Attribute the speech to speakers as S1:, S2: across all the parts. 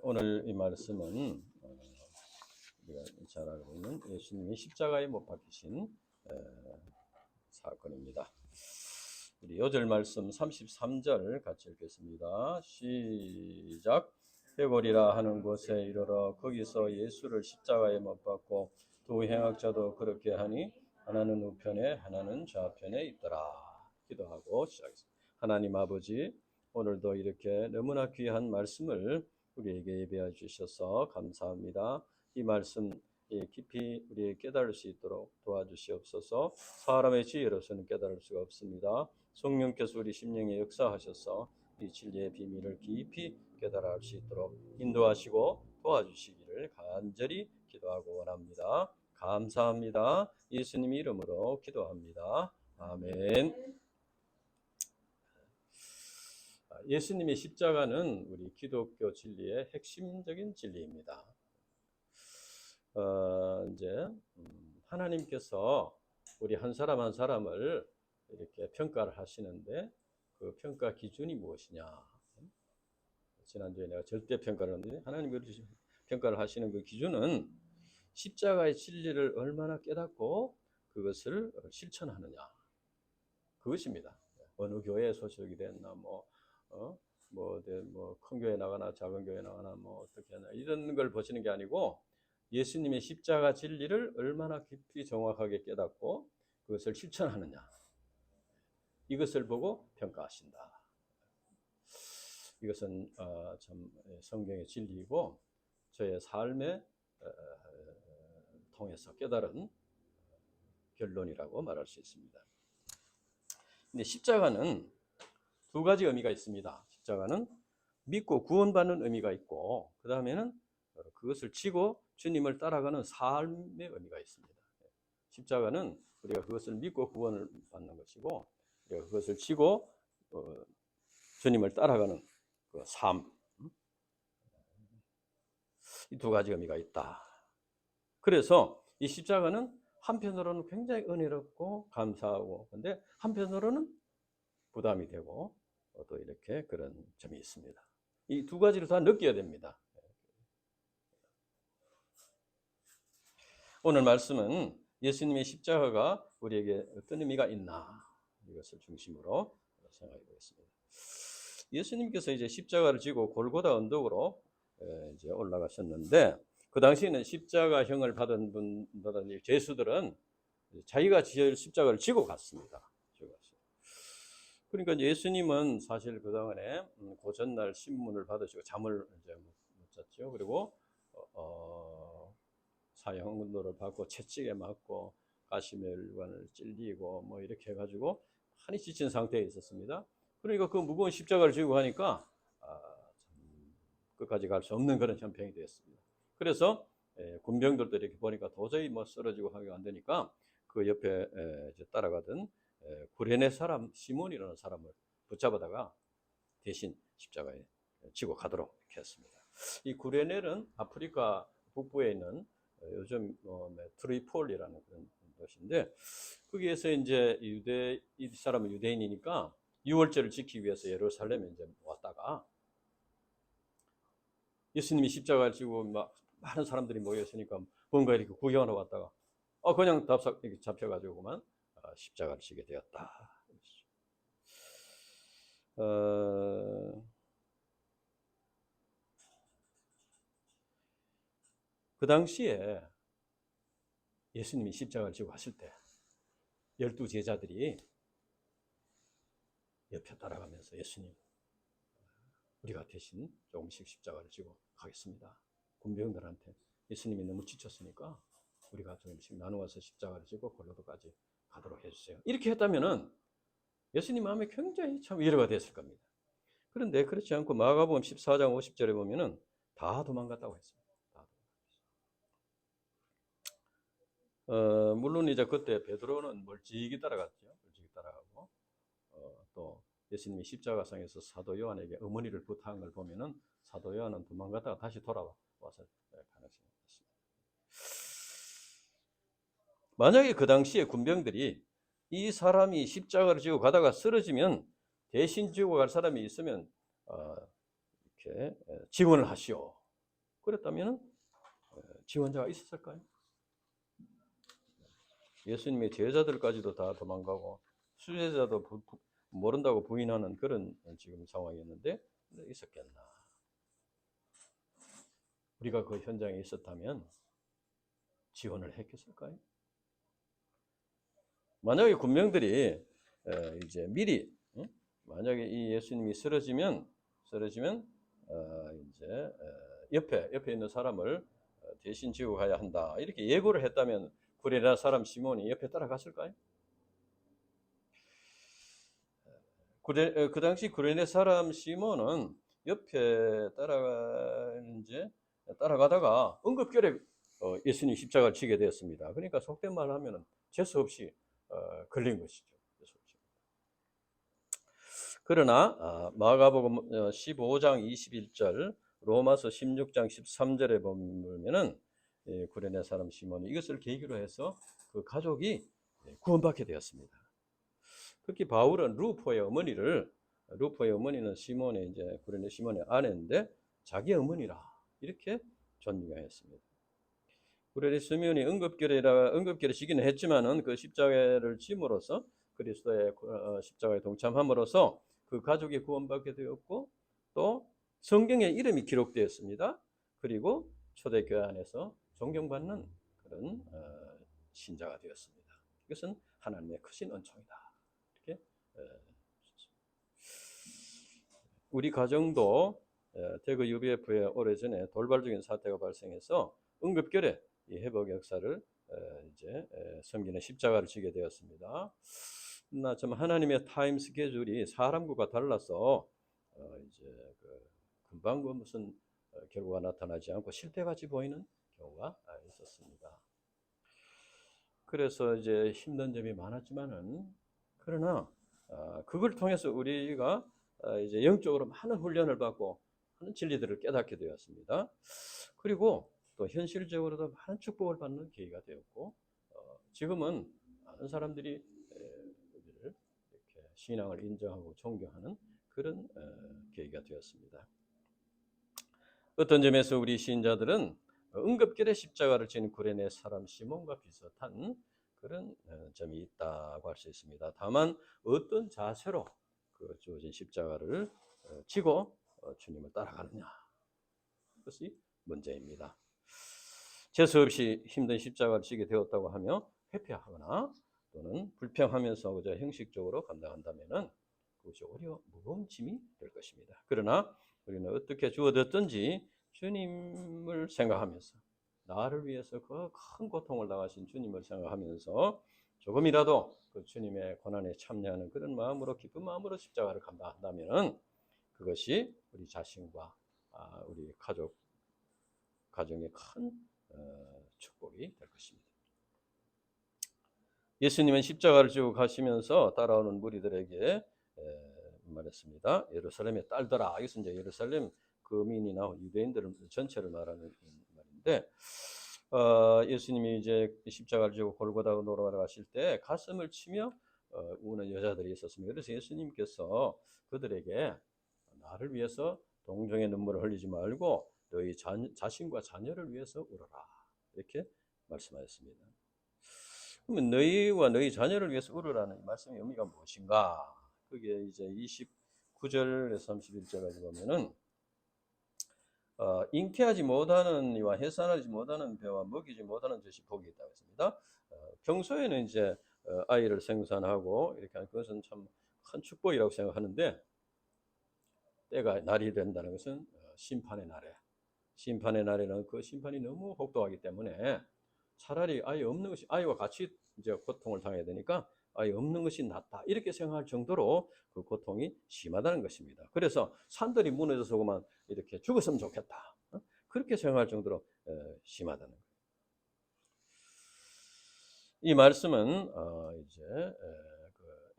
S1: 오늘 이 말씀은 우리가 잘 알고 있는 예수님이 십자가에 못 박히신 사건입니다. 우리 요절 말씀 33절 같이 읽겠습니다. 시작. 회골이라 하는 곳에 이르러 거기서 예수를 십자가에 못 박고 두 행악자도 그렇게 하니 하나는 우편에 하나는 좌편에 있더라. 기도하고 시작했습니다. 하나님 아버지, 오늘도 이렇게 너무나 귀한 말씀을 우리에게 예배해 주셔서 감사합니다. 이 말씀 깊이 우리에게 깨달을 수 있도록 도와주시옵소서. 사람의 지혜로서는 깨달을 수가 없습니다. 성령께서 우리 심령에 역사하셔서 이 진리의 비밀을 깊이 깨달아 알 수 있도록 인도하시고 도와주시기를 간절히 기도하고 원합니다. 감사합니다. 예수님 이름으로 기도합니다. 아멘. 예수님의 십자가는 우리 기독교 진리의 핵심적인 진리입니다. 이제 하나님께서 우리 한 사람 한 사람을 이렇게 평가를 하시는데 그 평가 기준이 무엇이냐? 지난주에 내가 절대 평가를 했는데 하나님이 평가를 하시는 그 기준은 십자가의 진리를 얼마나 깨닫고 그것을 실천하느냐, 그것입니다. 어느 교회에 소속이 됐나, 큰 교회 나가나 작은 교회 나가나 어떻게 하나 이런 걸 보시는 게 아니고 예수님의 십자가 진리를 얼마나 깊이 정확하게 깨닫고 그것을 실천하느냐, 이것을 보고 평가하신다. 이것은 참 성경의 진리이고 저의 삶에 통해서 깨달은 결론이라고 말할 수 있습니다. 근데 십자가는 두 가지 의미가 있습니다. 십자가는 믿고 구원받는 의미가 있고, 그 다음에는 그것을 지고 주님을 따라가는 삶의 의미가 있습니다. 십자가는 우리가 그것을 믿고 구원을 받는 것이고, 우리가 그것을 지고 주님을 따라가는 그 삶, 이 두 가지 의미가 있다. 그래서 이 십자가는 한편으로는 굉장히 은혜롭고 감사하고, 근데 한편으로는 부담이 되고 또 이렇게 그런 점이 있습니다. 이 두 가지를 다 느껴야 됩니다. 오늘 말씀은 예수님의 십자가가 우리에게 어떤 의미가 있나, 이것을 중심으로 생각해 보겠습니다. 예수님께서 이제 십자가를 지고 골고다 언덕으로 이제 올라가셨는데, 그 당시에는 십자가형을 받은 분들은, 죄수들은 자기가 지을 십자가를 지고 갔습니다. 그러니까 예수님은 사실 그동안에 그 전날 신문을 받으시고 잠을 이제 못 잤죠. 그리고 사형운동을 받고 채찍에 맞고 가시멜관을 찔리고 이렇게 해가지고 많이 지친 상태에 있었습니다. 그러니까 그 무거운 십자가를 지고 가니까 끝까지 갈 수 없는 그런 형편이 되었습니다. 그래서 군병들도 이렇게 보니까 도저히 쓰러지고 하기가 안 되니까 그 옆에 이제 따라가던 구레네 사람 시몬이라는 사람을 붙잡아다가 대신 십자가에 지고 가도록 이렇게 했습니다. 이 구레네는 아프리카 북부에 있는 요즘 트리폴리라는 그런 도시인데, 거기에서 이제 이 사람은 유대인이니까 유월절을 지키기 위해서 예루살렘에 이제 왔다가 예수님이 십자가를 지고 많은 사람들이 모여 있으니까 뭔가 이렇게 구경하러 왔다가 그냥 답석 이렇게 잡혀가지고 그만 십자가를 지게 되었다. 그 당시에 예수님이 십자가를 지고 갔을 때 12 제자들이 옆에 따라가면서 예수님, 우리가 대신 조금씩 십자가를 지고 가겠습니다. 군병들한테 예수님이 너무 지쳤으니까 우리가 조금씩 나누어서 십자가를 지고 골로도까지 가도록 해주세요. 이렇게 했다면은 예수님 마음에 굉장히 참 위로가 됐을 겁니다. 그런데 그렇지 않고 마가복음 14장 50절에 보면은 다 도망갔다고 했습니다. 물론 이제 그때 베드로는 멀찍이 따라갔죠. 멀찍이 따라가고 또 예수님이 십자가상에서 사도 요한에게 어머니를 부탁한 걸 보면은 사도 요한은 도망갔다가 다시 돌아와서 가능성이 있습니다. 만약에 그 당시에 군병들이 이 사람이 십자가를 지고 가다가 쓰러지면 대신 지고 갈 사람이 있으면 이렇게 지원을 하시오, 그랬다면 지원자가 있었을까요? 예수님의 제자들까지도 다 도망가고 수제자도 모른다고 부인하는 그런 지금 상황이었는데 있었겠나? 우리가 그 현장에 있었다면 지원을 했겠을까요? 만약에 군병들이 이제 미리 만약에 이 예수님이 쓰러지면 이제 옆에 있는 사람을 대신 지고 가야 한다 이렇게 예고를 했다면 구레네 사람 시몬이 옆에 따라갔을까요? 그 당시 구레네 사람 시몬은 옆에 따라가다가 응급결에 예수님 십자가를 지게 되었습니다. 그러니까 속된 말 하면은 재수 없이 걸린 것이죠. 그러나 마가복음 15장 21절, 로마서 16장 13절에 보면은 구레네 사람 시몬이 이것을 계기로 해서 그 가족이 구원받게 되었습니다. 특히 바울은 루포의 어머니는 시몬의 이제 구레네 시몬의 아내인데 자기 어머니라 이렇게 존경했습니다. 구레네 시몬이 응급결에 지기는 했지만은 그 십자가를 짐으로써 그리스도의 십자가에 동참함으로써 그 가족이 구원받게 되었고 또 성경에 이름이 기록되었습니다. 그리고 초대교회 안에서 존경받는 그런 신자가 되었습니다. 이것은 하나님의 크신 은총이다. 이렇게 우리 가정도 대구 UBF에 오래전에 돌발적인 사태가 발생해서 응급결에 이 회복 역사를 이제 섬기는 십자가를 지게 되었습니다. 나 참 하나님의 타임 스케줄이 사람과 달라서 이제 금방 무슨 결과가 나타나지 않고 실패같이 보이는 경우가 있었습니다. 그래서 이제 힘든 점이 많았지만은 그러나 그걸 통해서 우리가 이제 영적으로 많은 훈련을 받고 하는 진리들을 깨닫게 되었습니다. 그리고 또 현실적으로도 많은 축복을 받는 계기가 되었고 지금은 많은 사람들이 우리를 이렇게 신앙을 인정하고 존경하는 그런 계기가 되었습니다. 어떤 점에서 우리 신자들은 응급결에 십자가를 지는 구레네 사람 시몬과 비슷한 그런 점이 있다고 할 수 있습니다. 다만 어떤 자세로 그 주어진 십자가를 지고 주님을 따라가느냐 그것이 문제입니다. 재수 없이 힘든 십자가를 지게 되었다고 하며 회피하거나 또는 불평하면서 그저 형식적으로 감당한다면은 그것이 오히려 무거운 짐이 될 것입니다. 그러나 우리는 어떻게 주어졌든지 주님을 생각하면서 나를 위해서 그 큰 고통을 당하신 주님을 생각하면서 조금이라도 그 주님의 고난에 참여하는 그런 마음으로 기쁜 마음으로 십자가를 감당한다면 그것이 우리 자신과 우리 가정의 큰 축복이 될 것입니다. 예수님은 십자가를 지고 가시면서 따라오는 무리들에게 말했습니다. 예루살렘의 딸들아, 이것은 이제 예루살렘 거민이나 유대인들 전체를 말하는 말인데, 예수님이 이제 십자가를 지고 골고다로 돌아가실 때 가슴을 치며 우는 여자들이 있었습니다. 그래서 예수님께서 그들에게 나를 위해서 동정의 눈물을 흘리지 말고 너희 자신과 자녀를 위해서 울어라 이렇게 말씀하셨습니다. 그러면 너희와 너희 자녀를 위해서 울으라는 이 말씀의 의미가 무엇인가? 그게 이제 29절에서 31절까지 보면은 잉태하지 못하는 이와 해산하지 못하는 배와 먹이지 못하는 젖이 복이 있다고 했습니다. 평소에는 이제 아이를 생산하고 이렇게 하는 것은 참 큰 축복이라고 생각하는데 때가 날이 된다는 것은 심판의 날에는 그 심판이 너무 혹독하기 때문에 차라리 아이 없는 것이 아이와 같이 이제 고통을 당해야 되니까 아이 없는 것이 낫다 이렇게 생각할 정도로 그 고통이 심하다는 것입니다. 그래서 산들이 무너져서 그만 이렇게 죽었으면 좋겠다 그렇게 생각할 정도로 심하다는 거예요. 이 말씀은 이제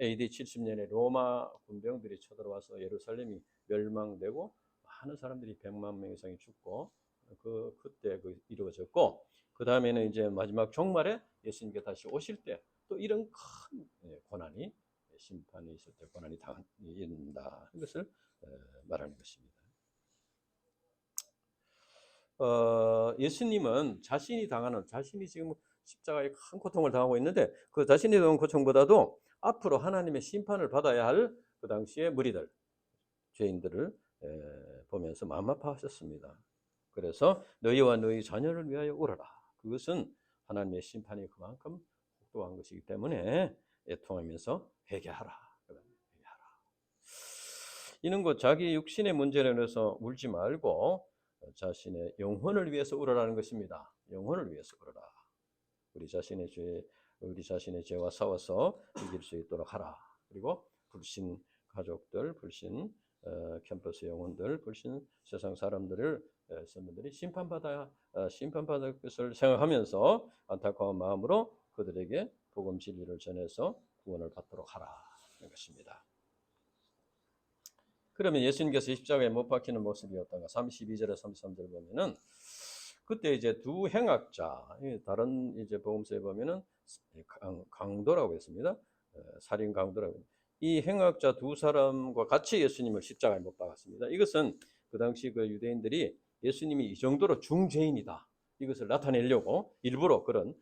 S1: AD 70년에 로마 군병들이 쳐들어와서 예루살렘이 멸망되고 많은 사람들이 100만 명 이상이 죽고 그때 이루어졌고 그 다음에는 이제 마지막 종말에 예수님께 다시 오실 때 또 이런 큰 고난이 심판이 있을 때 고난이 당한다 이것을 말하는 것입니다. 예수님은 자신이 지금 십자가에 큰 고통을 당하고 있는데 그 자신이 당한 고통보다도 앞으로 하나님의 심판을 받아야 할 그 당시의 무리들, 죄인들을 보면서 마음 아파하셨습니다. 그래서 너희와 너희 자녀를 위하여 울어라. 그것은 하나님의 심판이 그만큼 혹독한 것이기 때문에 애통하면서 회개하라. 이는 곧 자기 육신의 문제로 해서 울지 말고 자신의 영혼을 위해서 울어라는 것입니다. 영혼을 위해서 울어라. 우리 자신의 죄와 싸워서 이길 수 있도록 하라. 그리고 불신 가족들, 불신 캠퍼스 영혼들, 불신 세상 사람들을 선배들이 심판받을 것을 생각하면서 안타까운 마음으로 그들에게 복음 진리를 전해서 구원을 받도록 하라 하는 것입니다. 그러면 예수님께서 십자가에 못 박히는 모습이 어떤가? 32절에 33절 보면은 그때 이제 두 행악자, 다른 이제 복음서에 보면은 강도라고 했습니다. 살인 강도라고. 이 행악자 두 사람과 같이 예수님을 십자가에 못 박았습니다. 이것은 그 당시 그 유대인들이 예수님이 이 정도로 중죄인이다, 이것을 나타내려고 일부러 그런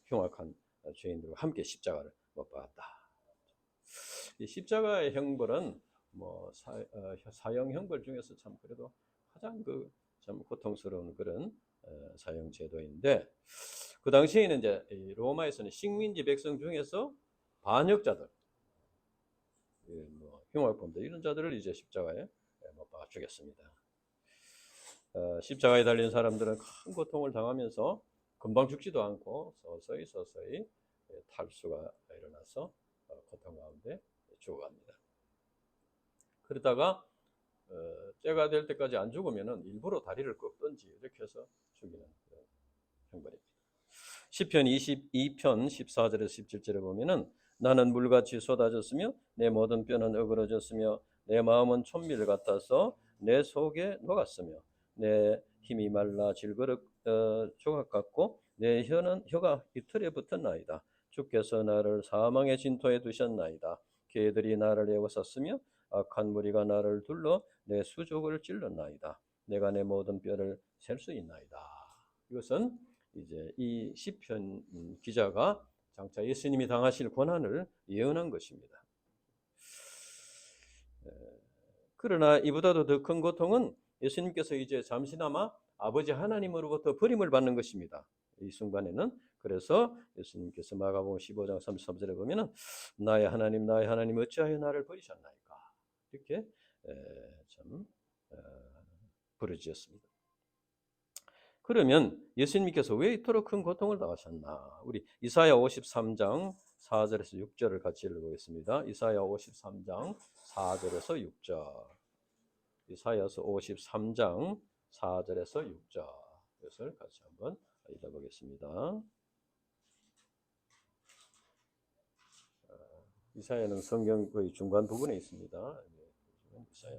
S1: 흉악한 죄인들과 함께 십자가를 못 박았다. 이 십자가의 형벌은 뭐 사형 형벌 중에서 참 그래도 가장 참 고통스러운 그런 사형 제도인데, 그 당시에는 이제 로마에서는 식민지 백성 중에서 반역자들, 뭐 흉악범들 이런 자들을 이제 십자가에 못 박아 죽였습니다. 십자가에 달린 사람들은 큰 고통을 당하면서 금방 죽지도 않고 서서히 탈수가 일어나서 고통 가운데 죽어갑니다. 그러다가 때가 될 때까지 안 죽으면은 일부러 다리를 꺾든지 이렇게 해서 죽이는 그런 형벌입니다. 시편 22편 14절에서 17절에 보면은 나는 물같이 쏟아졌으며 내 모든 뼈는 어그러졌으며 내 마음은 촛밀 같아서 내 속에 녹았으며 내 힘이 말라 질그릇 조각 같고 내 혀가 이틀에 붙었나이다. 주께서 나를 사망의 진토에 두셨나이다. 개들이 나를 에워쌌으며 악한 무리가 나를 둘러 내 수족을 찔렀나이다. 내가 내 모든 뼈를 셀 수 있나이다. 이것은 이제 이 시편 기자가 장차 예수님이 당하실 고난을 예언한 것입니다. 그러나 이보다도 더 큰 고통은 예수님께서 이제 잠시나마 아버지 하나님으로부터 버림을 받는 것입니다. 이 순간에는. 그래서 예수님께서 마가복음 15장 33절에 보면은 나의 하나님 어찌하여 나를 버리셨나이까, 이렇게 참 부르짖었습니다. 그러면 예수님께서 왜 이토록 큰 고통을 당하셨나? 우리 이사야 53장 4절에서 6절을 같이 읽어보겠습니다. 이사야 53장 4절에서 6절. 이사야서 53장 4절에서 6절. 이것을 같이 한번 읽어보겠습니다. 이사야는 성경 거의 중간 부분에 있습니다. 이사야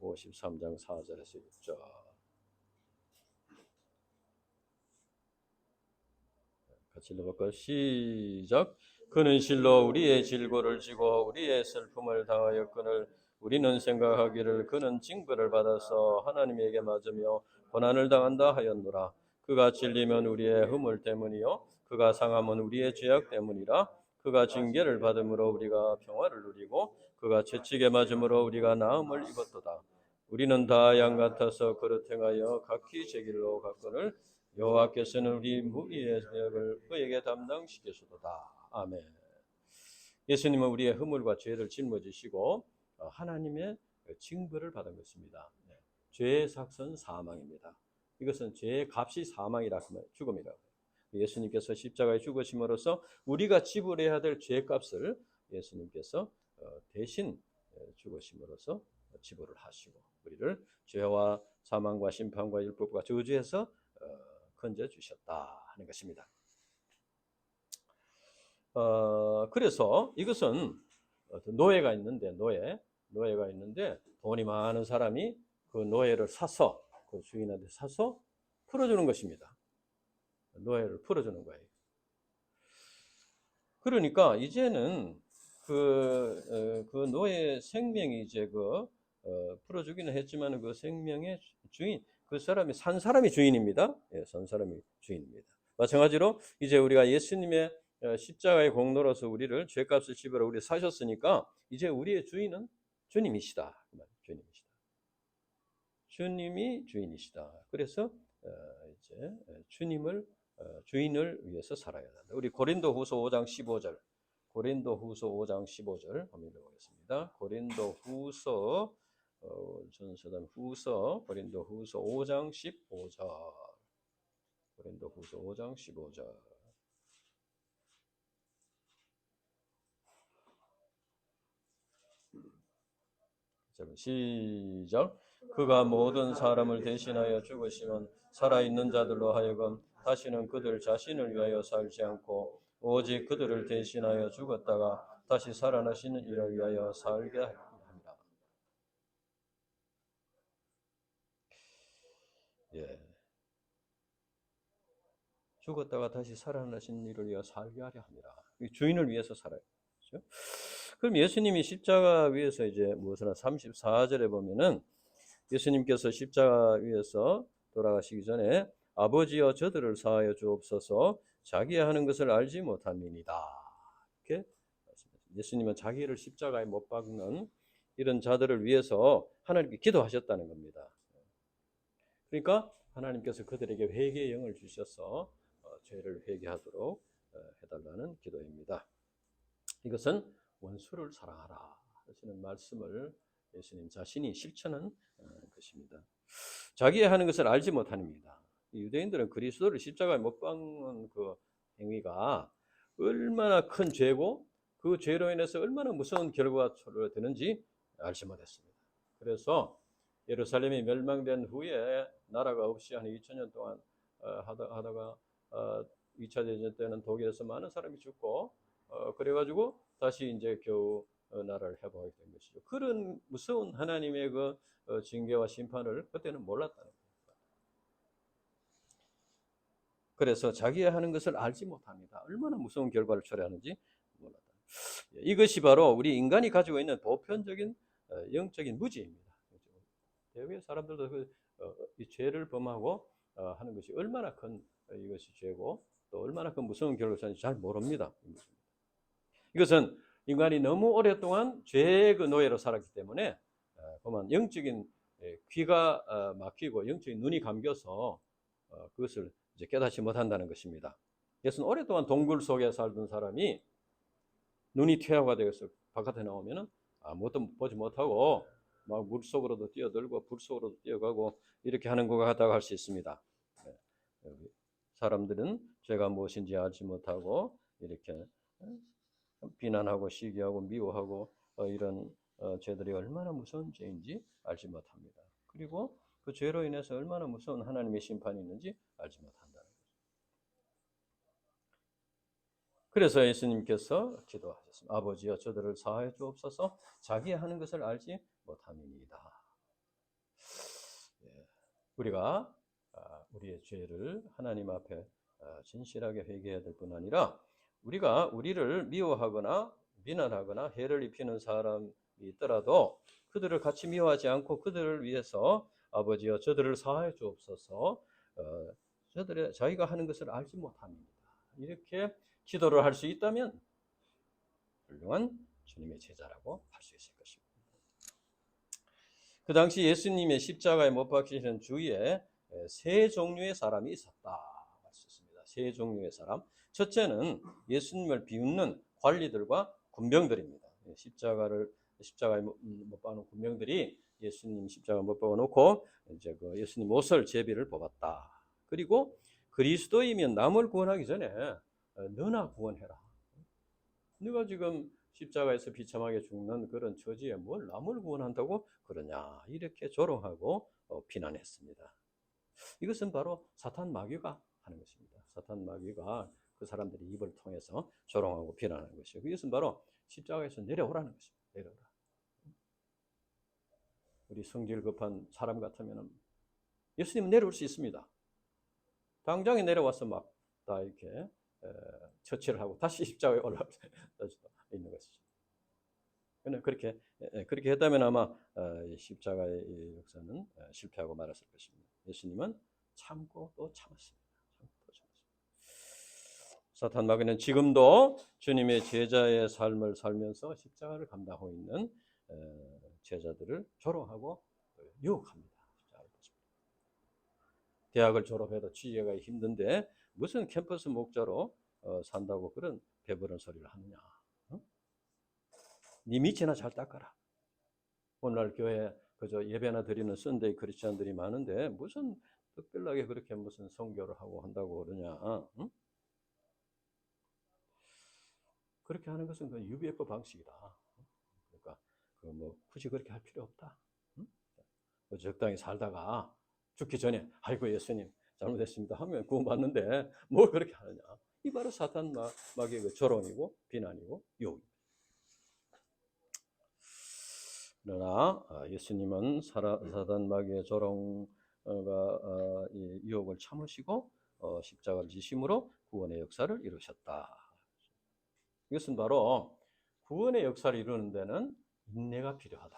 S1: 53장 4절에서 6절. 같이 읽어볼까요? 시작. 그는 실로 우리의 질고를 지고 우리의 슬픔을 당하였거늘 우리는 생각하기를 그는 징벌을 받아서 하나님에게 맞으며 고난을 당한다 하였노라. 그가 찔리면 우리의 허물 때문이요 그가 상함은 우리의 죄악 때문이라. 그가 징계를 받음으로 우리가 평화를 누리고 그가 채찍에 맞음으로 우리가 나음을 입었도다. 우리는 다 양 같아서 그릇 행하여 각기 제 길로 갔거늘 여호와께서는 우리 무리의 죄악을 그에게 담당시키소도다. 아멘. 예수님은 우리의 허물과 죄를 짊어지시고 하나님의 징벌을 받은 것입니다. 죄의 삭은 사망입니다. 이것은 죄의 값이 사망이라 하면 죽음이라고 해요. 예수님께서 십자가에 죽으심으로써 우리가 지불해야 될 죄값을 예수님께서 대신 죽으심으로써 지불을 하시고 우리를 죄와 사망과 심판과 율법과 저주에서 건져 주셨다 하는 것입니다. 그래서 이것은 노예가 있는데 돈이 많은 사람이 그 노예를 사서 그 주인한테 사서 풀어주는 것입니다. 노예를 풀어주는 거예요. 그러니까 이제는 그 노예 생명이 이제 풀어주기는 했지만 그 생명의 주인, 그 사람이 산 사람이 주인입니다. 예, 산 사람이 주인입니다. 마찬가지로 이제 우리가 예수님의 십자가의 공로로서 우리를 죄값을 지불하고 우리 사셨으니까 이제 우리의 주인은 주님이시다. 주님이시다. 주님이 주인이시다. 그래서 이제 주인을 위해서 살아야 한다. 우리 고린도후서 5장 15절. 고린도후서 5장 15절 한번 읽어보겠습니다. 고린도후서 전서단 후서 고린도후서 5장 15절. 고린도후서 5장 15절. 시작. 그가 모든 사람을 대신하여 죽으시면 살아있는 자들로 하여금 다시는 그들 자신을 위하여 살지 않고 오직 그들을 대신하여 죽었다가 다시 살아나시는 이를 위하여 살게 합니다. 예. 죽었다가 다시 살아나신 이를 위하여 살게 하려 합니다. 주인을 위해서 살아요. 그렇죠? 그럼 예수님이 십자가 위에서 이제 무엇을 34절에 보면은 예수님께서 십자가 위에서 돌아가시기 전에 아버지여 저들을 사하여 주옵소서 자기 하는 것을 알지 못함이니이다. 이렇게 말씀하십니다. 예수님은 자기를 십자가에 못 박는 이런 자들을 위해서 하나님께 기도하셨다는 겁니다. 그러니까 하나님께서 그들에게 회개의 영을 주셔서 죄를 회개하도록 해달라는 기도입니다. 이것은 원수를 사랑하라 하시는 말씀을 예수님 자신이 실천한 것입니다. 자기의 하는 것을 알지 못합니다. 유대인들은 그리스도를 십자가에 못 박는 그 행위가 얼마나 큰 죄고 그 죄로 인해서 얼마나 무서운 결과가 되는지 알지 못했습니다. 그래서 예루살렘이 멸망된 후에 나라가 없이 한 2000년 동안 하다가 2차 대전 때는 독일에서 많은 사람이 죽고 그래가지고 다시 이제 겨우 나라를 회복하게 된 것이죠. 그런 무서운 하나님의 그 징계와 심판을 그때는 몰랐다는 겁니다. 그래서 자기가 하는 것을 알지 못합니다. 얼마나 무서운 결과를 초래하는지 몰랐다. 이것이 바로 우리 인간이 가지고 있는 보편적인 영적인 무지입니다. 대부분의 사람들도 이 죄를 범하고 하는 것이 얼마나 큰 이것이 죄고 또 얼마나 큰 무서운 결과를 초래하는지 잘 모릅니다. 이것은 인간이 너무 오랫동안 죄의 그 노예로 살았기 때문에 보면 영적인 귀가 막히고 영적인 눈이 감겨서 그것을 이제 깨닫지 못한다는 것입니다. 예수는 오랫동안 동굴 속에 살던 사람이 눈이 퇴화가 되어서 바깥에 나오면은 아무것도 보지 못하고 막 물 속으로도 뛰어들고 불 속으로도 뛰어가고 이렇게 하는 것 같다고 할 수 있습니다. 사람들은 죄가 무엇인지 알지 못하고 이렇게 비난하고 시기하고 미워하고 이런 죄들이 얼마나 무서운 죄인지 알지 못합니다. 그리고 그 죄로 인해서 얼마나 무서운 하나님의 심판이 있는지 알지 못한다는 거죠. 그래서 예수님께서 기도하셨습니다. 아버지여 저들을 사하여 주옵소서 자기 하는 것을 알지 못함이니이다. 우리가 우리의 죄를 하나님 앞에 진실하게 회개해야 될 뿐 아니라 우리가 우리를 미워하거나 비난하거나 해를 입히는 사람이 있더라도 그들을 같이 미워하지 않고 그들을 위해서 아버지여 저들을 사하여 주옵소서 저들의 자기가 하는 것을 알지 못합니다. 이렇게 기도를 할 수 있다면 훌륭한 주님의 제자라고 할 수 있을 것입니다. 그 당시 예수님의 십자가에 못 박히시는 주위에 세 종류의 사람이 있었다 할 수 있습니다. 세 종류의 사람. 첫째는 예수님을 비웃는 관리들과 군병들입니다. 십자가에 못 박는 군병들이 예수님 십자가 못 박아 놓고 이제 그 예수님 옷을 제비를 뽑았다. 그리고 그리스도이면 남을 구원하기 전에 너나 구원해라. 네가 지금 십자가에서 비참하게 죽는 그런 처지에 뭘 남을 구원한다고 그러냐 이렇게 조롱하고 비난했습니다. 이것은 바로 사탄 마귀가 하는 것입니다. 사탄 마귀가 그 사람들의 입을 통해서 조롱하고 비난하는 것이요. 이것은 바로 십자가에서 내려오라는 것입니다. 내려오라. 우리 성질 급한 사람 같으면 예수님은 내려올 수 있습니다. 당장에 내려와서 막 다 이렇게 처치를 하고 다시 십자가에 올라올 수 있는 것이죠. 그렇게 했다면 아마 십자가의 역사는 실패하고 말았을 것입니다. 예수님은 참고 또 참았습니다. 참고 또 참았습니다. 사탄 마귀는 지금도 주님의 제자의 삶을 살면서 십자가를 감당하고 있는 제자들을 조롱하고 유혹합니다. 대학을 졸업해도 취직하기 힘든데 무슨 캠퍼스 목자로 산다고 그런 배부른 소리를 하느냐. 네 밑이나 잘 닦아라. 오늘날 교회 그저 예배나 드리는 썬데이 크리스찬들이 많은데 무슨 특별하게 그렇게 무슨 선교를 하고 한다고 그러냐. 응? 그렇게 하는 것은 그 UBF 방식이다. 그러니까 그 뭐 굳이 그렇게 할 필요 없다. 응? 적당히 살다가 죽기 전에 아이고 예수님 잘못했습니다 하면 구원받는데 뭘 그렇게 하느냐. 이 바로 사탄 마귀의 그 조롱이고 비난이고 유혹입니다. 그러나 예수님은 사단 마귀의 조롱과 이 유혹을 참으시고 십자가를 지심으로 구원의 역사를 이루셨다. 이것은 바로 구원의 역사를 이루는 데는 인내가 필요하다.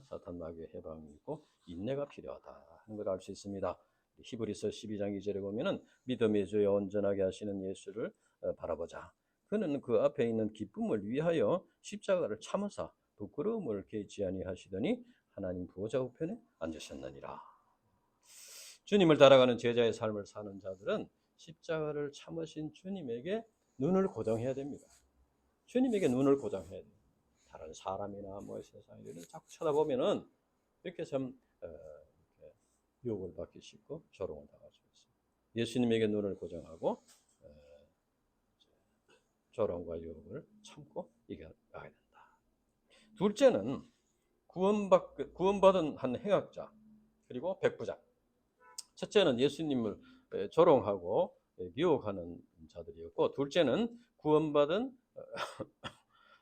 S1: 사탄 마귀의 해방이 있고 인내가 필요하다 하는 걸 알 수 있습니다. 히브리서 12장 2절에 보면은 믿음의 주에 온전하게 하시는 예수를 바라보자. 그는 그 앞에 있는 기쁨을 위하여 십자가를 참으사 부끄러움을 개치 아니하시더니 하나님 보좌 우편에 앉으셨느니라. 주님을 따라가는 제자의 삶을 사는 자들은 십자가를 참으신 주님에게 눈을 고정해야 됩니다. 주님에게 눈을 고정해야 돼요. 다른 사람이나 뭐 세상 일을 자꾸 쳐다보면은 이렇게 참 이렇게 유혹을 받기 쉽고 조롱을 당할 수 있어요. 예수님에게 눈을 고정하고 조롱과 유혹을 참고 이겨나가야 된다. 둘째는 구원받은 한 행악자 그리고 백부장. 첫째는 예수님을 조롱하고 미혹하는 자들이었고, 둘째는 구원받은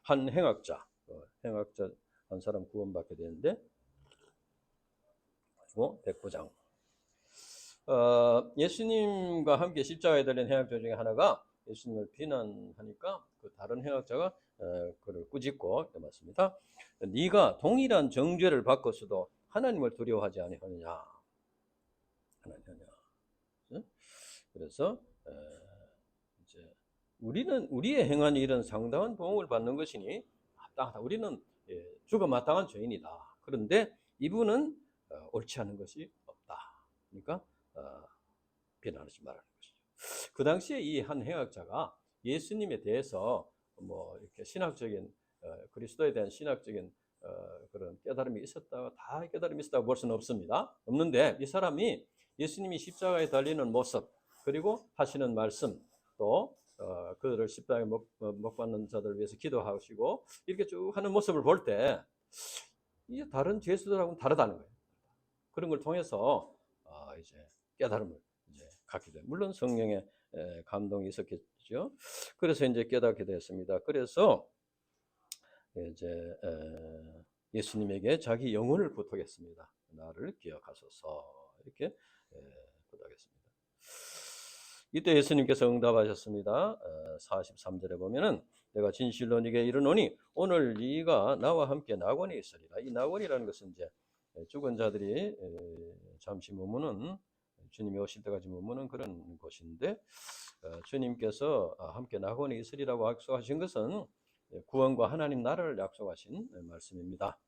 S1: 한 행악자 한 사람 구원받게 되는데, 그리고 백부장. 예수님과 함께 십자가에 달린 행악자 중에 하나가 예수님을 비난하니까 그 다른 행악자가 그를 꾸짖고 맞습니다. 네가 동일한 정죄를 받고서도 하나님을 두려워하지 아니하느냐. 그래서 이제 우리의 행한 일은 상당한 보응을 받는 것이니 마땅하다. 우리는 죽어 마땅한 죄인이다. 그런데 이분은 옳지 않은 것이 없다. 그러니까 비난하지 말라는 것이죠. 그 당시에 이 한 행악자가 예수님에 대해서 뭐 이렇게 신학적인 그리스도에 대한 신학적인 그런 깨달음이 있었다, 다 깨달음이 있었다고 볼 수는 없습니다. 없는데 이 사람이 예수님이 십자가에 달리는 모습, 그리고 하시는 말씀, 또 그들을 십자가에 못 박는 자들을 위해서 기도하시고 이렇게 쭉 하는 모습을 볼 때 이제 다른 죄수들하고는 다르다는 거예요. 그런 걸 통해서 이제 깨달음을 이제 갖게 돼요. 물론 성령의 감동이 있었겠죠. 그래서 이제 깨닫게 됐습니다. 그래서 이제 예수님에게 자기 영혼을 부탁했습니다. 나를 기억하소서 이렇게 부탁했습니다. 이때 예수님께서 응답하셨습니다. 43절에 보면은 내가 진실로 네게 이르노니 오늘 네가 나와 함께 낙원에 있으리라. 이 낙원이라는 것은 이제 죽은 자들이 잠시 머무는, 주님이 오실 때까지 머무는 그런 곳인데, 주님께서 함께 낙원에 있으리라고 약속하신 것은 구원과 하나님 나라를 약속하신 말씀입니다.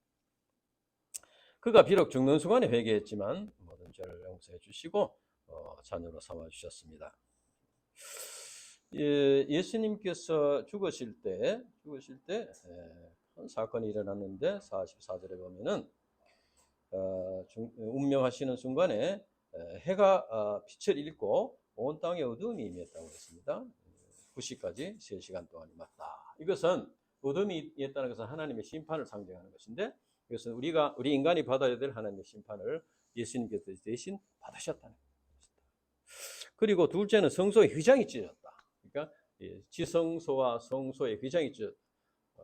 S1: 그가 비록 죽는 순간에 회개했지만 모든 죄를 용서해 주시고 자녀로 삼아 주셨습니다. 예수님께서 죽으실 때 큰 사건이 일어났는데 44절에 보면은 운명하시는 순간에 해가 빛을 잃고 온 땅에 어둠이 임했다고 했습니다. 9시까지 3시간 동안 임했다. 이것은 어둠이 임했다는 것은 하나님의 심판을 상징하는 것인데, 이것은 우리 인간이 받아야 될 하나님의 심판을 예수님께서 대신 받으셨다는 것입니다. 그리고 둘째는 성소의 휘장이 찢어졌다. 그러니까 지성소와 성소의 휘장이 찢어졌다.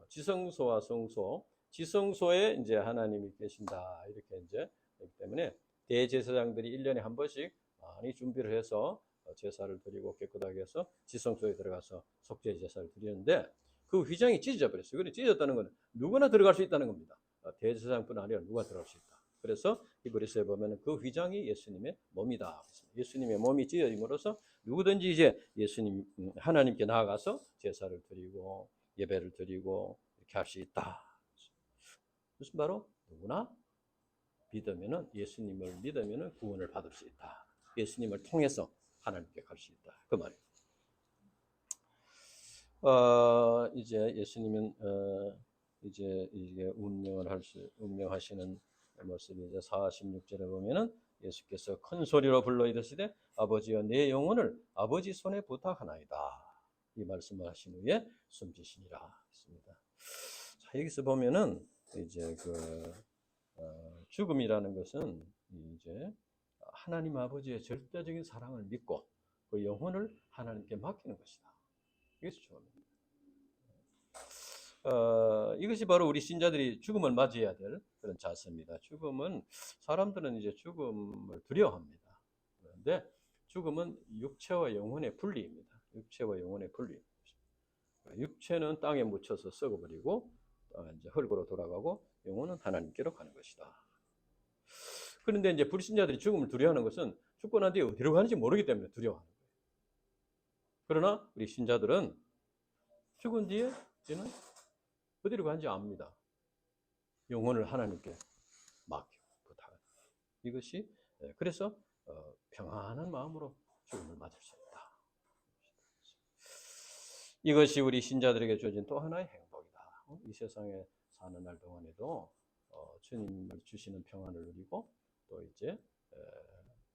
S1: 지성소와 성소, 지성소에 이제 하나님이 계신다 이렇게 이제 그렇기 때문에 대제사장들이 1년에 한 번씩 많이 준비를 해서 제사를 드리고 깨끗하게 해서 지성소에 들어가서 속죄 제사를 드리는데, 그 휘장이 찢어져 버렸어요. 그래 찢어졌다는 건 누구나 들어갈 수 있다는 겁니다. 대제사장뿐 아니라 누가 들어갈 수 있다. 그래서 히브리서에 보면 그 휘장이 예수님의 몸이다. 예수님의 몸이 찢어짐으로써 누구든지 이제 예수님 하나님께 나아가서 제사를 드리고 예배를 드리고 이렇게 할 수 있다. 무슨 바로 누구나 믿으면은 예수님을 믿으면은 구원을 받을 수 있다. 예수님을 통해서 하나님께 갈 수 있다. 그 말이에요. 이제 예수님은 이제 운명하시는 모습이 이제 46절에 보면은 예수께서 큰 소리로 불러 이르시되 아버지여 내 영혼을 아버지 손에 부탁하나이다. 이 말씀을 하신 후에 숨지시니라 했습니다. 자, 여기서 보면은 이제 죽음이라는 것은 이제 하나님 아버지의 절대적인 사랑을 믿고 그 영혼을 하나님께 맡기는 것이다. 이것이 죽음입니다. 이것이 바로 우리 신자들이 죽음을 맞이해야 될 그런 자세입니다. 죽음은 사람들은 이제 죽음을 두려워합니다. 그런데 죽음은 육체와 영혼의 분리입니다. 육체와 영혼의 분리. 육체는 땅에 묻혀서 썩어버리고 이제 흙으로 돌아가고 영혼은 하나님께로 가는 것이다. 그런데 이제 불신자들이 죽음을 두려워하는 것은 죽고 난 뒤에 어디로 가는지 모르기 때문에 두려워하는 거예요. 그러나 우리 신자들은 죽은 뒤에 이제는 어디로 가는지 압니다. 영혼을 하나님께 맡기고 부탁합니다. 이것이 그래서 평안한 마음으로 죽음을 맞을 수 있다. 이것이 우리 신자들에게 주어진 또 하나의 행복이다. 이 세상에 사는 날 동안에도 주님을 주시는 평안을 누리고 또 이제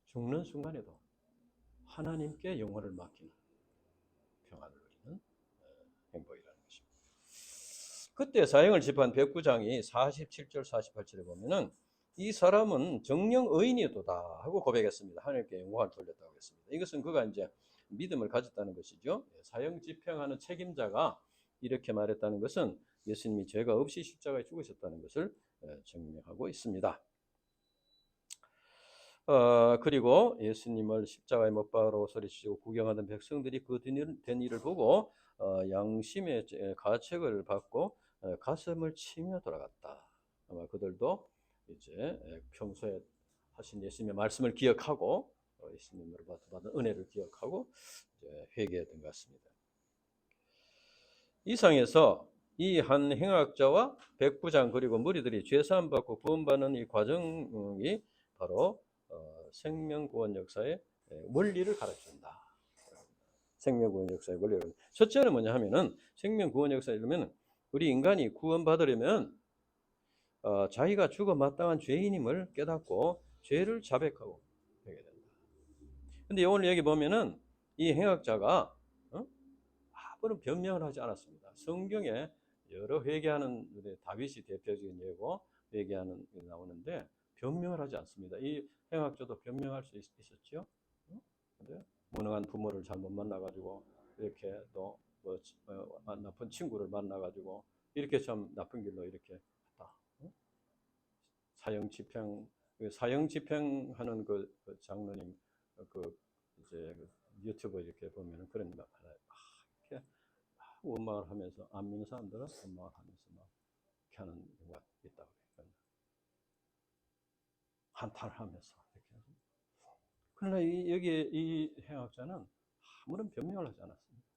S1: 죽는 순간에도 하나님께 영혼을 맡기는 평안을 누리는 행복이라는 것입니다. 그때 사형을 집한 백부장이 47절 48절에 보면은 이 사람은 정령 의인이도다 하고 고백했습니다. 하나님께 영광을 돌렸다고 했습니다. 이것은 그가 이제 믿음을 가졌다는 것이죠. 사형 집행하는 책임자가 이렇게 말했다는 것은 예수님이 죄가 없이 십자가에 죽으셨다는 것을 증명하고 있습니다. 그리고 예수님을 십자가에 못 박으라고 소리치고 구경하던 백성들이 그 된 일을 보고 양심의 가책을 받고 가슴을 치며 돌아갔다. 아마 그들도 이제 평소에 하신 예수님의 말씀을 기억하고 예수님으로부터 받은 은혜를 기억하고 회개했던 것 같습니다. 이상에서 이 한 행악자와 백부장 그리고 무리들이 죄사함 받고 구원받는 이 과정이 바로 생명구원 역사의 원리를 가르친다. 생명구원 역사의 원리를. 첫째는 뭐냐 하면은 생명구원 역사에 이르면 우리 인간이 구원받으려면 자기가 죽어 마땅한 죄인임을 깨닫고 죄를 자백하고 해야 된다. 근데 오늘 여기 보면은 이 행악자가 아무런 변명을 하지 않았습니다. 성경에 여러 회개하는 다윗이 대표적인 예고 회개하는 게 나오는데 변명을 하지 않습니다. 이 행악자도 변명할 수 있었죠. 근데 무능한 부모를 잘못 만나가지고 이렇게 또 나쁜 친구를 만나가지고 이렇게 참 나쁜 길로 이렇게 했다. 사형 집행하는 그 장로님 이제 유튜브 이렇게 보면은 그런 막 이렇게 원망을 하면서 안 믿는 사람들은 원망을 하면서 막 이렇게 하는 경우가 있다고 그래요. 한탄을 하면서 이렇게. 그러나 여기 이 행악자는 아무런 변명을 하지 않았습니다.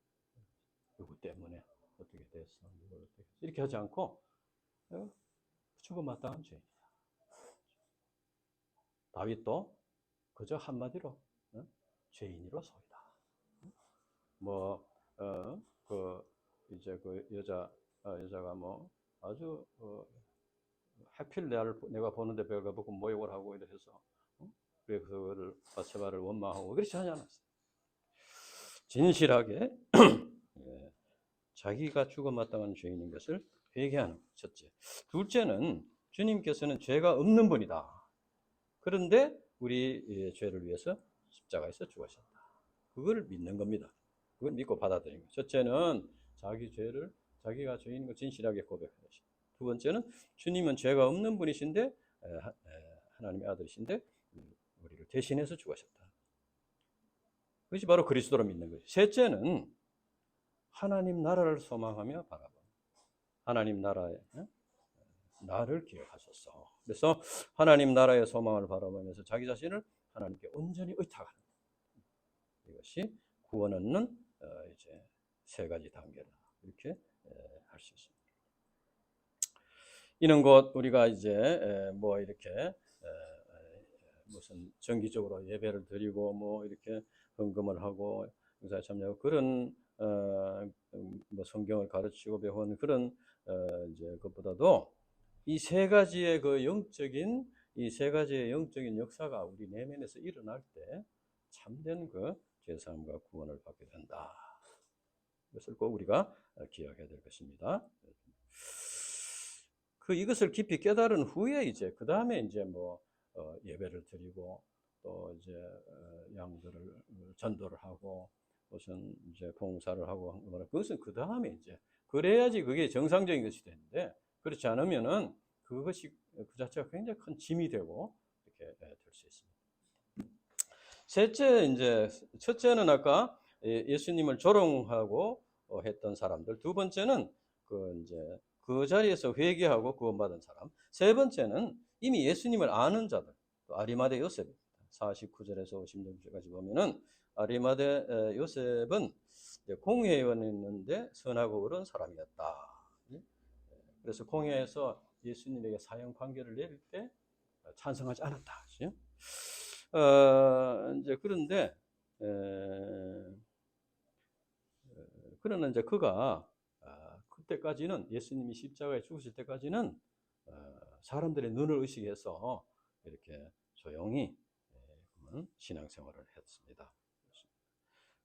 S1: 누구 때문에 어떻게 됐어, 이렇게 하지 않고 죽어 마땅한 죄인이다. 다윗도 그저 한마디로 죄인이로소이다. 이제 그 여자가 뭐 아주 하필 내가 보는데 배가 보고 모욕을 하고 이래서 그래서 그를 바세바를 원망하고 그렇지 하지 않았어요. 진실하게 자기가 죽어 마땅한 죄인인 것을 회개하는 것, 첫째. 둘째는 주님께서는 죄가 없는 분이다. 그런데 우리 죄를 위해서 십자가에서 죽으셨다. 그걸 믿는 겁니다. 그걸 믿고 받아들이는 거예요. 첫째는 자기 죄를 자기가 죄인인 걸 진실하게 고백하는 것입니다. 두 번째는 주님은 죄가 없는 분이신데 하나님의 아들이신데 우리를 대신해서 죽으셨다. 그것이 바로 그리스도로 믿는 거죠. 셋째는 하나님 나라를 소망하며 바라봐. 하나님 나라에 나를 기억하소서. 그래서 하나님 나라의 소망을 바라보면서 자기 자신을 하나님께 온전히 의탁하는 이것이 구원 얻는 이제 세 가지 단계다. 이렇게 할 수 있습니다. 이는 곧 우리가 이제 뭐 이렇게 무슨 정기적으로 예배를 드리고 뭐 이렇게 헌금을 하고 봉사에 참여하고 그런 뭐 성경을 가르치고 배우는 그런 이제 것보다도 이 세 가지의 그 영적인 이 세 가지의 영적인 역사가 우리 내면에서 일어날 때 참된 그 죄사함과 구원을 받게 된다. 이것을 꼭 우리가 기억해야 될 것입니다. 이것을 깊이 깨달은 후에 이제 그 다음에 이제 뭐 예배를 드리고 또 이제 양들을 전도를 하고 무슨 이제 봉사를 하고 그것은 그 다음에 이제 그래야지 그게 정상적인 것이 되는데 그렇지 않으면은 그것이 그 자체가 굉장히 큰 짐이 되고 이렇게 될 수 있습니다. 첫째는 아까 예수님을 조롱하고 했던 사람들. 두 번째는 그 자리에서 회개하고 구원받은 사람. 세 번째는 이미 예수님을 아는 자들. 아리마대 요셉입니다. 49절에서 56절까지 보면은 아리마대 요셉은 공회원이었는데 선하고 어려운 사람이었다. 그래서 공회에서 예수님에게 사형 판결을 내릴 때 찬성하지 않았다. 이제 그런데 그러나 이제 그가 그때까지는 예수님이 십자가에 죽으실 때까지는 사람들의 눈을 의식해서 이렇게 조용히 신앙생활을 했습니다.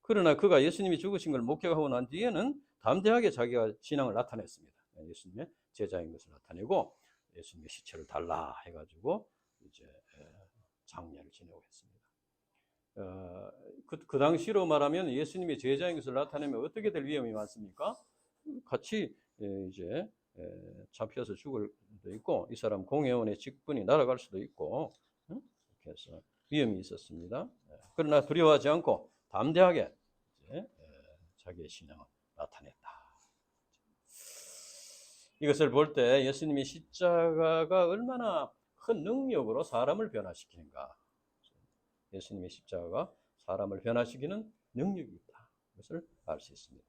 S1: 그러나 그가 예수님이 죽으신 걸 목격하고 난 뒤에는 담대하게 자기가 신앙을 나타냈습니다. 예수님의 제자인 것을 나타내고 예수님의 시체를 달라 해가지고 이제 장례를 지내고 했습니다. 그 당시로 말하면 예수님의 제자인 것을 나타내면 어떻게 될 위험이 많습니까? 같이 이제 잡혀서 죽을 수도 있고 이 사람 공회원의 직분이 날아갈 수도 있고 이렇게 해서 위험이 있었습니다. 그러나 두려워하지 않고 담대하게 이제 자기의 신앙을 나타냈다. 이것을 볼 때 예수님의 십자가가 얼마나 큰 능력으로 사람을 변화시키는가. 예수님의 십자가가 사람을 변화시키는 능력이 있다. 이것을 알 수 있습니다.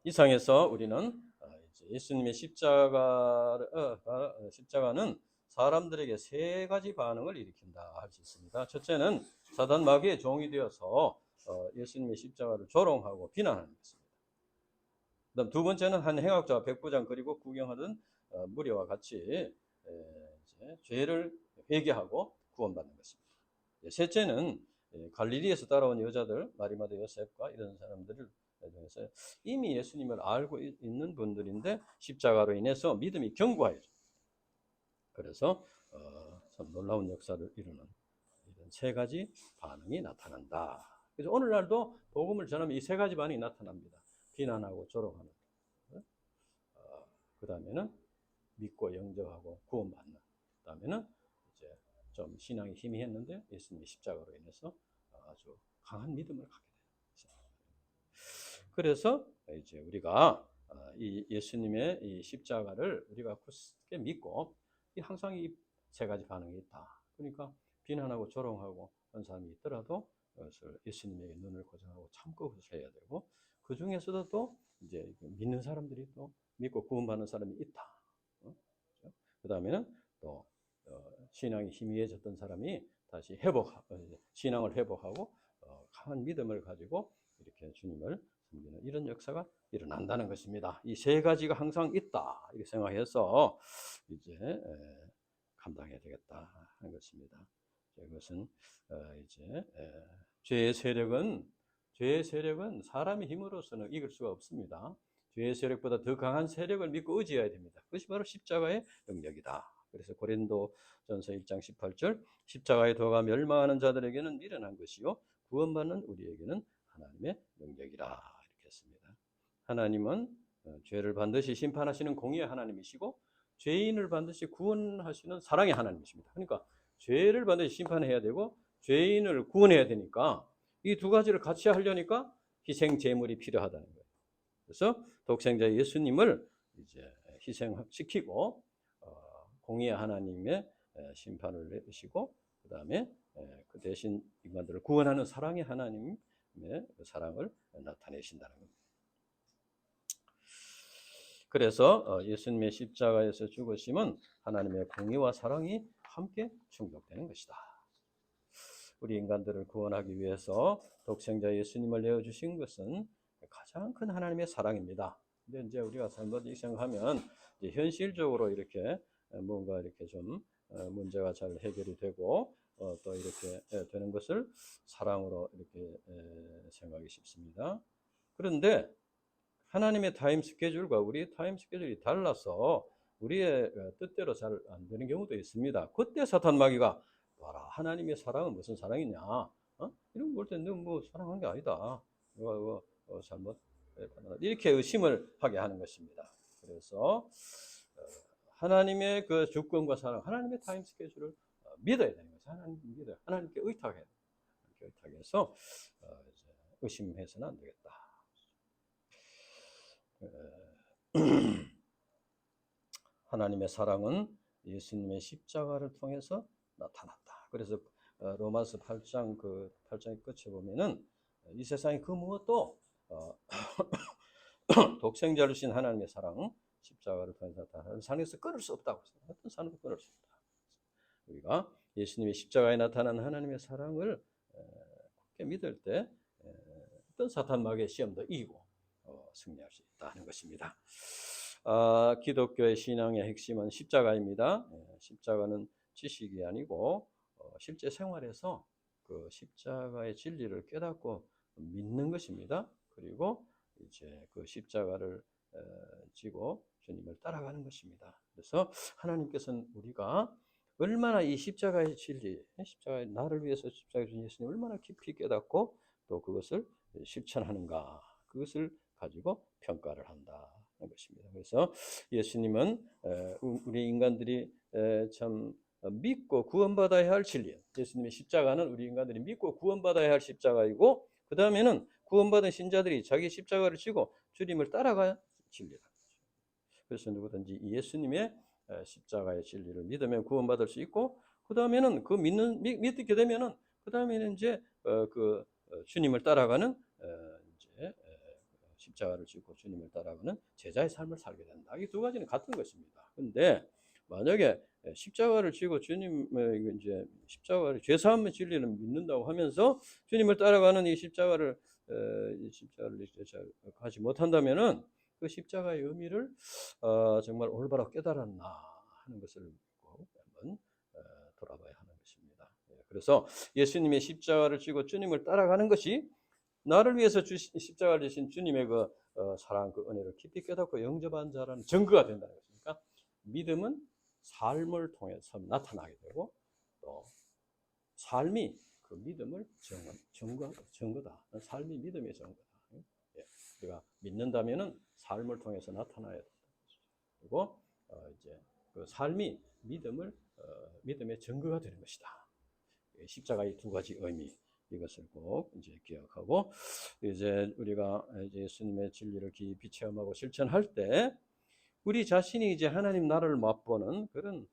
S1: 이상에서 우리는 예수님의 십자가는 사람들에게 세 가지 반응을 일으킨다 할 수 있습니다. 첫째는 사단 마귀의 종이 되어서 예수님의 십자가를 조롱하고 비난하는 것입니다. 그다음 두 번째는 한 행악자와 백부장 그리고 구경하던 무리와 같이 죄를 회개하고 구원받는 것입니다. 셋째는 갈릴리에서 따라온 여자들 마리마다 요셉과 이런 사람들을 통해서 이미 예수님을 알고 있는 분들인데 십자가로 인해서 믿음이 견고해져. 그래서 참 놀라운 역사를 이루는 이런 세 가지 반응이 나타난다. 그래서 오늘날도 복음을 전하면 이 세 가지 반응이 나타납니다. 비난하고 조롱하는. 그 다음에는 믿고 영접하고 구원받는. 그 다음에는 이제 좀 신앙이 희미했는데 예수님의 십자가로 인해서 아주 강한 믿음을 갖게 돼요. 그래서 이제 우리가 이 예수님의 이 십자가를 우리가 굳게 믿고 항상 이 세 가지 반응이 있다. 그러니까 비난하고 조롱하고 그런 사람이 있더라도 그것을 예수님에게 눈을 고정하고 참고 그것을 해야 되고 그 중에서도 또 이제 믿는 사람들이 또 믿고 구원받는 사람이 있다. 그 다음에는 또 신앙이 희미해졌던 사람이 다시 신앙을 회복하고 강한 믿음을 가지고 이렇게 주님을 섬기는 이런 역사가 일어난다는 것입니다. 이 세 가지가 항상 있다 이렇게 생각해서 이제 감당해야 되겠다 하는 것입니다. 이것은 이제 죄의 세력은 사람의 힘으로서는 이길 수가 없습니다. 죄의 세력보다 더 강한 세력을 믿고 의지해야 됩니다. 그것이 바로 십자가의 능력이다. 그래서 고린도전서 1장 18절 십자가의 도가 멸망하는 자들에게는 미련한 것이요 구원받는 우리에게는 하나님의 능력이라 이렇게 했습니다. 하나님은 죄를 반드시 심판하시는 공의의 하나님이시고 죄인을 반드시 구원하시는 사랑의 하나님이십니다. 그러니까 죄를 반드시 심판해야 되고 죄인을 구원해야 되니까 이 두 가지를 같이 하려니까 희생 제물이 필요하다는 거예요. 그래서 독생자 예수님을 이제 희생시키고 공의의 하나님의 심판을 내리시고 그다음에 그 대신 인간들을 구원하는 사랑의 하나님의 그 사랑을 나타내신다는 겁니다. 그래서 예수님의 십자가에서 죽으심은 하나님의 공의와 사랑이 함께 충족되는 것이다. 우리 인간들을 구원하기 위해서 독생자 예수님을 내어주신 것은 가장 큰 하나님의 사랑입니다. 근데 이제 우리가 잘못 생각하면 현실적으로 이렇게 뭔가 이렇게 좀 문제가 잘 해결이 되고 또 이렇게 되는 것을 사랑으로 이렇게 생각하기 쉽습니다. 그런데 하나님의 타임 스케줄과 우리의 타임 스케줄이 달라서 우리의 뜻대로 잘 안 되는 경우도 있습니다. 그때 사탄 마귀가 봐라, 하나님의 사랑은 무슨 사랑이냐? 이런 거 볼 때 너 뭐 사랑한 게 아니다. 이거 잘못 이렇게 의심을 하게 하는 것입니다. 그래서 하나님의 그 주권과 사랑, 하나님의 타임 스케줄을 믿어야 되는 거죠. 하나님 믿어요. 하나님께 의탁해야 돼요. 의탁해서 의심해서는 안 되겠다. 하나님의 사랑은 예수님의 십자가를 통해서 나타났다. 그래서 로마서 8장 그 8장의 끝에 보면은 이 세상의 그 무엇도 독생자를 주신 하나님의 사랑, 십자가를 통해서 나타나는 산에서 끊을 수 없다고 했어요. 어떤 산도 끊을 수 없다. 우리가 예수님의 십자가에 나타난 하나님의 사랑을 굳게 믿을 때 어떤 사탄 마귀의 시험도 이기고 승리할 수 있다는 것입니다. 기독교의 신앙의 핵심은 십자가입니다. 십자가는 지식이 아니고 실제 생활에서 그 십자가의 진리를 깨닫고 믿는 것입니다. 그리고 이제 그 십자가를 지고 주님을 따라가는 것입니다. 그래서 하나님께서는 우리가 얼마나 이 십자가의 진리, 십자가의 나를 위해서 십자가에 주신 예수님 얼마나 깊이 깨닫고 또 그것을 실천하는가, 그것을 가지고 평가를 한다는 것입니다. 그래서 예수님은 우리 인간들이 참 믿고 구원받아야 할 진리, 예수님의 십자가는 우리 인간들이 믿고 구원받아야 할 십자가이고, 그 다음에는 구원받은 신자들이 자기 십자가를 지고 주님을 따라가야 진리다. 그래서 누구든지 예수님의 십자가의 진리를 믿으면 구원받을 수 있고, 그 다음에는 그 믿게 되면은 그 다음에는 이제 그 주님을 따라가는 이제 십자가를 지고 주님을 따라가는 제자의 삶을 살게 된다. 이 두 가지는 같은 것입니다. 근데 만약에 십자가를 지고 주님의 이제 십자가를 죄사함의 진리를 믿는다고 하면서 주님을 따라가는 이 십자가를 하지 못한다면은 그 십자가의 의미를 정말 올바로 깨달았나 하는 것을 꼭 한번 돌아봐야 하는 것입니다. 그래서 예수님의 십자가를 지고 주님을 따라가는 것이 나를 위해서 십자가를 지신 주님의 그 사랑, 그 은혜를 깊이 깨닫고 영접한 자라는 증거가 된다는 것입니까? 믿음은 삶을 통해서 나타나게 되고 또 삶이 그 믿음을 증거다. 삶이 믿음의 증거다. 우리가 믿는다면은 삶을 통해서 나타나야 된다. 그리고 이제 그 삶이 믿음의 증거가 되는 것이다. 십자가의 두 가지 의미, 이것을 꼭 이제 기억하고 이제 우리가 이제 예수님의 진리를 깊이 체험하고 실천할 때 우리 자신이 이제 하나님 나라를 맛보는 그런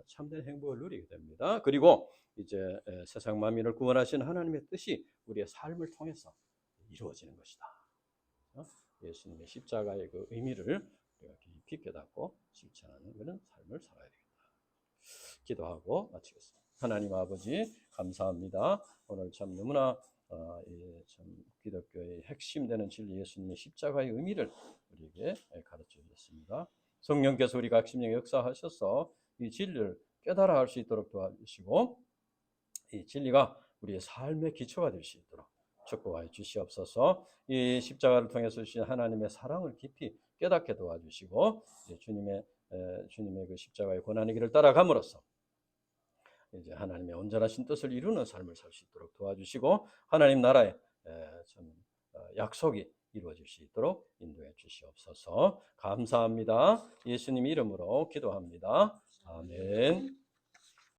S1: 참된 행복을 누리게 됩니다. 그리고 이제 세상 만민을 구원하신 하나님의 뜻이 우리의 삶을 통해서 이루어지는 것이다. 예수님의 십자가의 그 의미를 우리가 깊이 깨닫고 실천하는 그런 삶을 살아야 되겠다. 기도하고 마치겠습니다. 하나님 아버지 감사합니다. 오늘 참 너무나 참 기독교의 핵심되는 진리 예수님의 십자가의 의미를 우리에게 가르쳐 주셨습니다. 성령께서 우리 각 심령에 역사하셔서 이 진리를 깨달아 할 수 있도록 도와주시고 이 진리가 우리의 삶의 기초가 될 수 있도록 축복하여 주시옵소서. 이 십자가를 통해서 주신 하나님의 사랑을 깊이 깨닫게 도와주시고 주님의 그 십자가의 고난의 길을 따라감으로써 이제 하나님의 온전하신 뜻을 이루는 삶을 살 수 있도록 도와주시고 하나님 나라의 참 약속이 이루어질 수 있도록 인도해 주시옵소서. 감사합니다. 예수님 이름으로 기도합니다. 아멘.